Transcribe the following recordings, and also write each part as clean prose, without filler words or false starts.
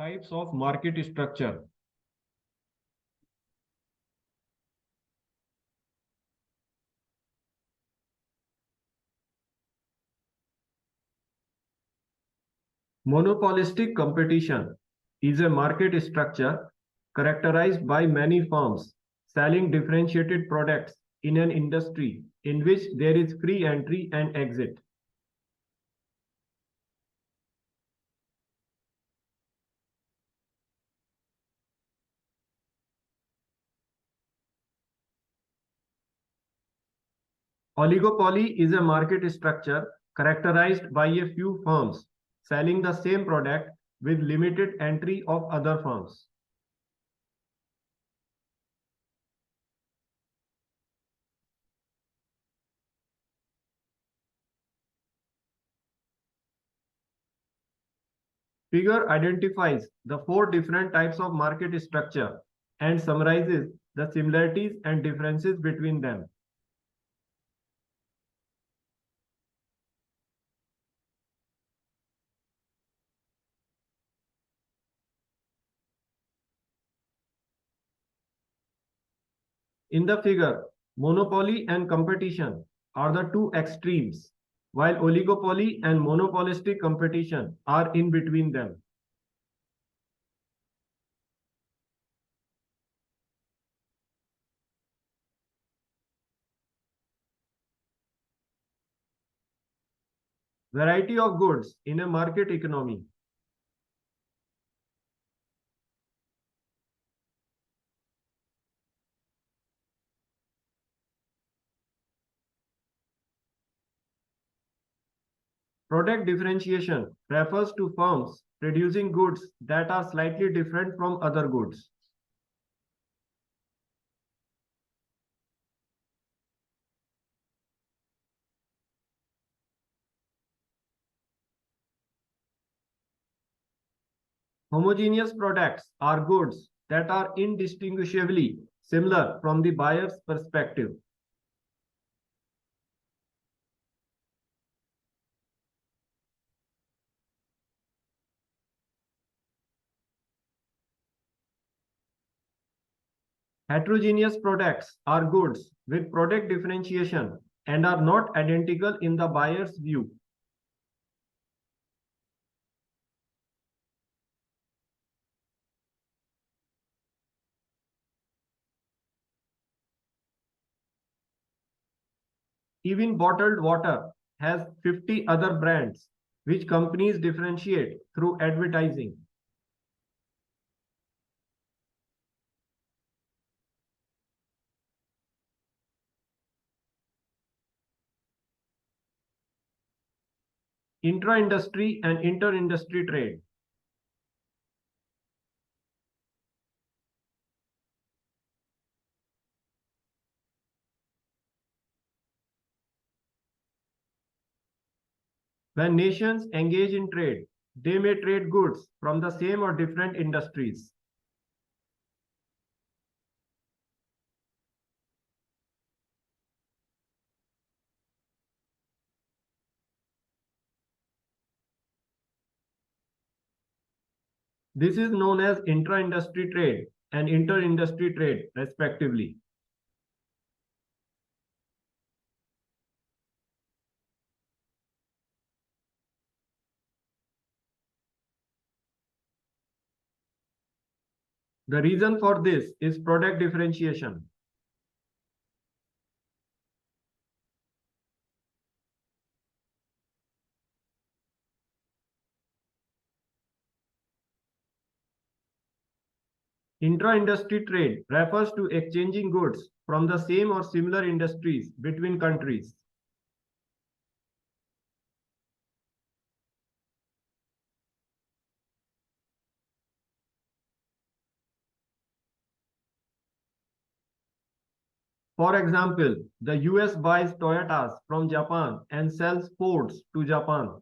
Types of market structure. Monopolistic competition is a market structure characterized by many firms selling differentiated products in an industry in which there is free entry and exit. Oligopoly is a market structure characterized by a few firms selling the same product with limited entry of other firms. Figure identifies the four different types of market structure and summarizes the similarities and differences between them. In the figure, monopoly and competition are the two extremes, while oligopoly and monopolistic competition are in between them. Variety of goods in a market economy. Product differentiation refers to firms producing goods that are slightly different from other goods. Homogeneous products are goods that are indistinguishably similar from the buyer's perspective. Heterogeneous products are goods with product differentiation and are not identical in the buyer's view. Even bottled water has 50 other brands, which companies differentiate through advertising. Intra-industry and inter-industry trade. When nations engage in trade, they may trade goods from the same or different industries. This is known as intra-industry trade and inter-industry trade, respectively. The reason for this is product differentiation. Intra-industry trade refers to exchanging goods from the same or similar industries between countries. For example, the US buys Toyotas from Japan and sells Fords to Japan.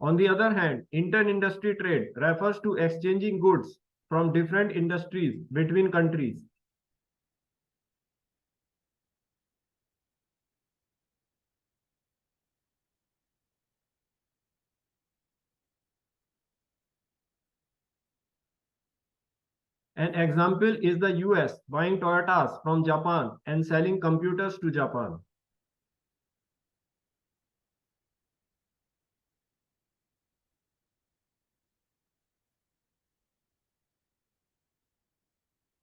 On the other hand, inter-industry trade refers to exchanging goods from different industries between countries. An example is the US buying Toyotas from Japan and selling computers to Japan.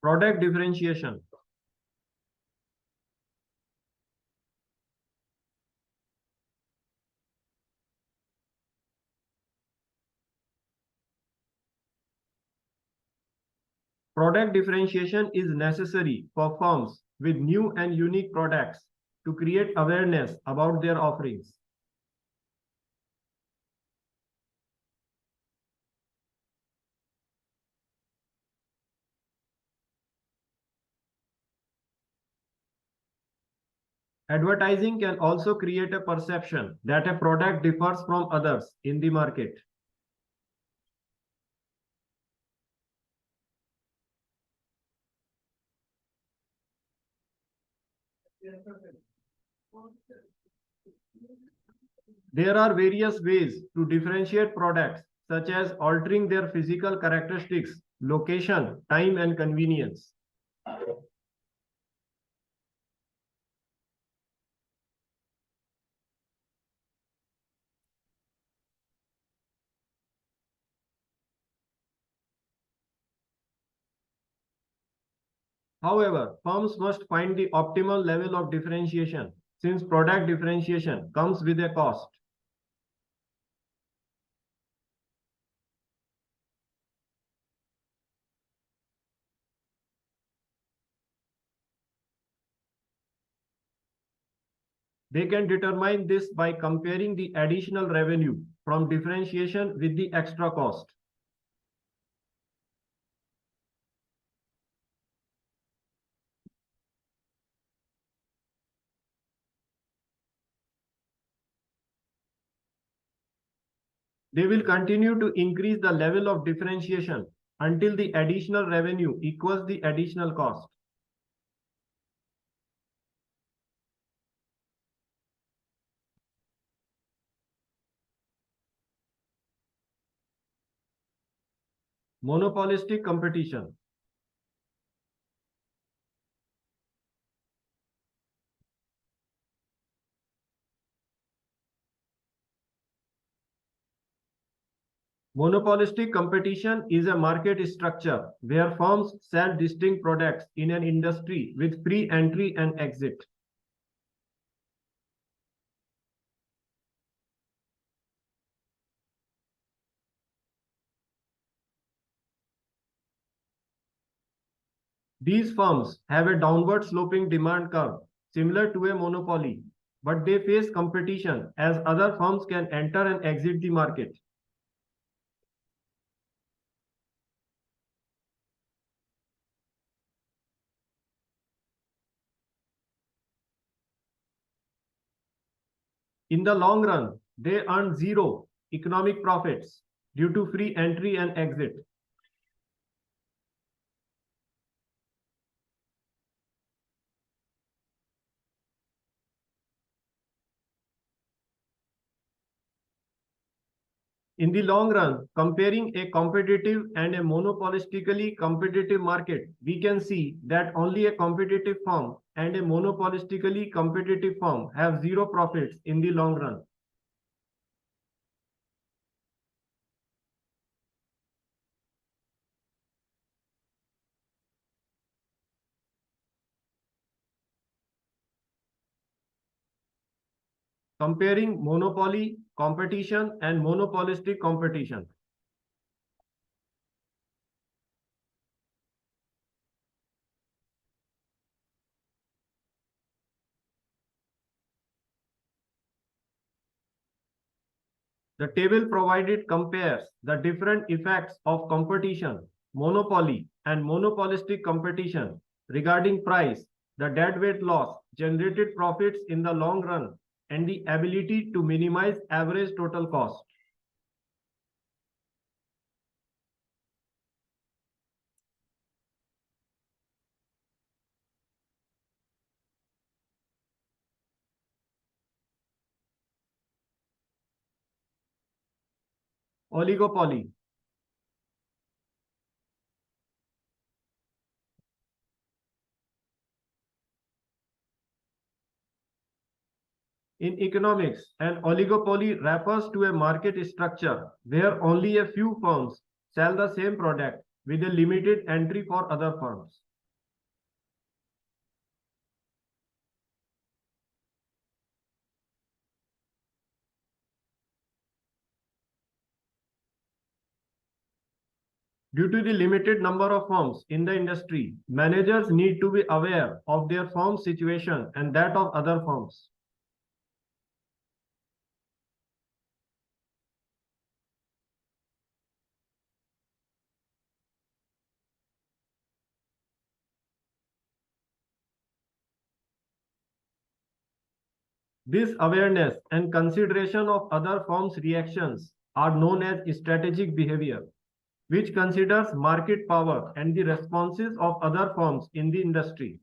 Product differentiation. Product differentiation is necessary for firms with new and unique products to create awareness about their offerings. Advertising can also create a perception that a product differs from others in the market. There are various ways to differentiate products, such as altering their physical characteristics, location, time, and convenience. However, firms must find the optimal level of differentiation since product differentiation comes with a cost. They can determine this by comparing the additional revenue from differentiation with the extra cost. They will continue to increase the level of differentiation until the additional revenue equals the additional cost. Monopolistic competition. Monopolistic competition is a market structure where firms sell distinct products in an industry with free entry and exit. These firms have a downward sloping demand curve similar to a monopoly, but they face competition as other firms can enter and exit the market. In the long run, they earn zero economic profits due to free entry and exit. In the long run, comparing a competitive and a monopolistically competitive market, we can see that only a competitive firm and a monopolistically competitive firm have zero profits in the long run. Comparing monopoly competition and monopolistic competition. The table provided compares the different effects of competition, monopoly, and monopolistic competition regarding price, the deadweight loss, generated profits in the long run, and the ability to minimize average total cost. Oligopoly. In economics, an oligopoly refers to a market structure where only a few firms sell the same product with a limited entry for other firms. Due to the limited number of firms in the industry, managers need to be aware of their firm's situation and that of other firms. This awareness and consideration of other firms' reactions are known as strategic behavior, which considers market power and the responses of other firms in the industry.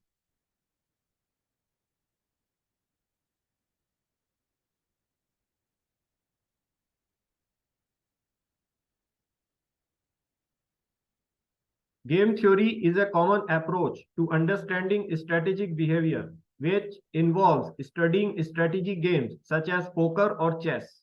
Game theory is a common approach to understanding strategic behavior, which involves studying strategy games such as poker or chess.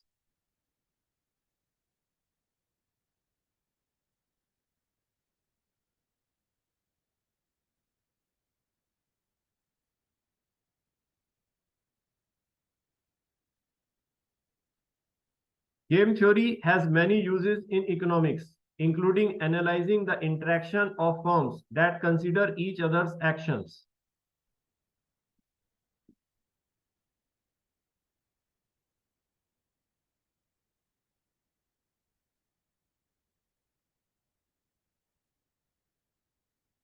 Game theory has many uses in economics, including analyzing the interaction of firms that consider each other's actions.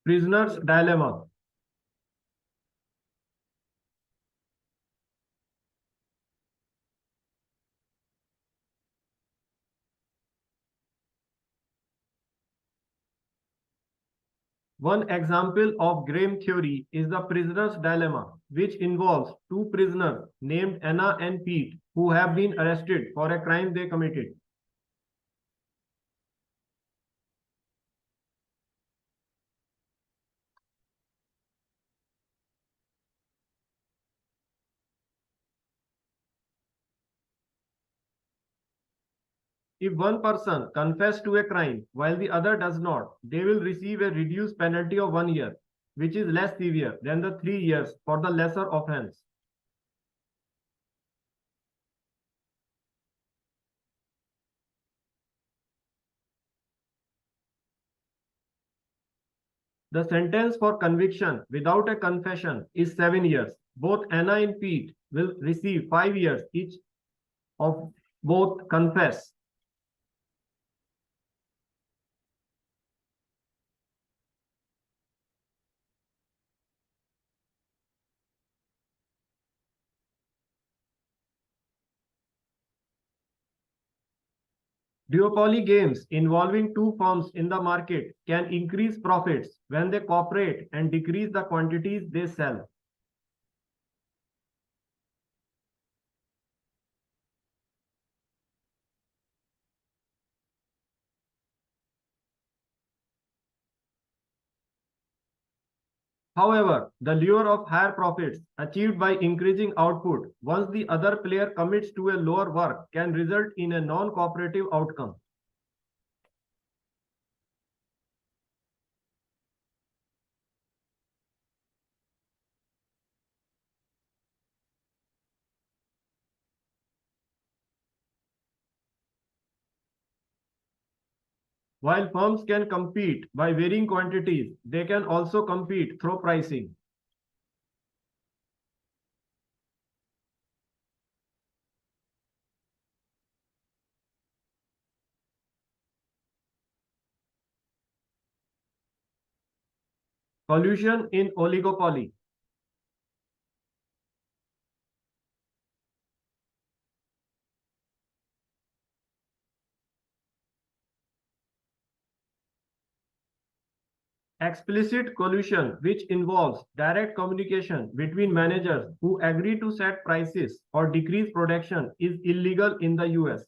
Prisoner's dilemma. One example of game theory is the prisoner's dilemma, which involves two prisoners named Anna and Pete who have been arrested for a crime they committed. If one person confesses to a crime while the other does not, they will receive a reduced penalty of 1 year, which is less severe than the 3 years for the lesser offense. The sentence for conviction without a confession is 7 years. Both Anna and Pete will receive 5 years each of both confess. Duopoly games involving two firms in the market can increase profits when they cooperate and decrease the quantities they sell. However, the lure of higher profits achieved by increasing output once the other player commits to a lower work can result in a non-cooperative outcome. While firms can compete by varying quantities, they can also compete through pricing. Collusion in oligopoly. Explicit collusion, which involves direct communication between managers who agree to set prices or decrease production, is illegal in the US.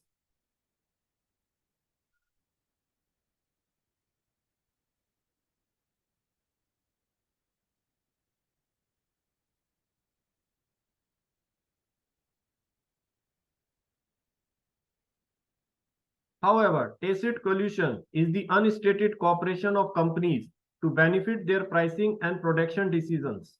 However, tacit collusion is the unstated cooperation of companies to benefit their pricing and production decisions.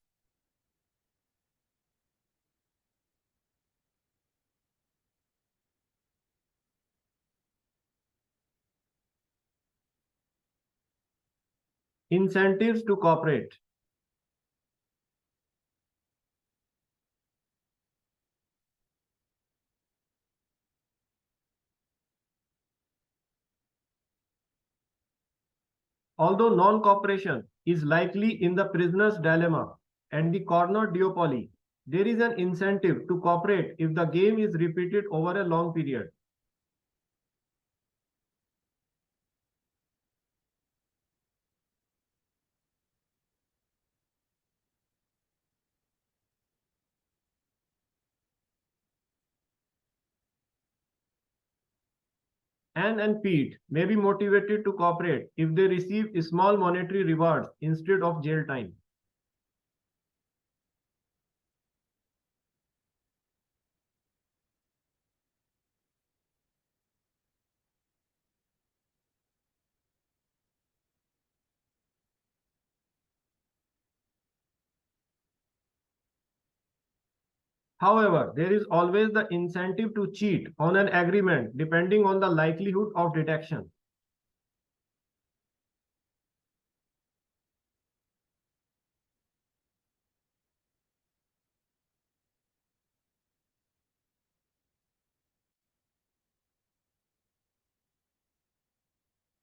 Incentives to cooperate. Although non-cooperation is likely in the prisoner's dilemma and the corner duopoly, there is an incentive to cooperate if the game is repeated over a long period. Anne and Pete may be motivated to cooperate if they receive small monetary rewards instead of jail time. However, there is always the incentive to cheat on an agreement depending on the likelihood of detection.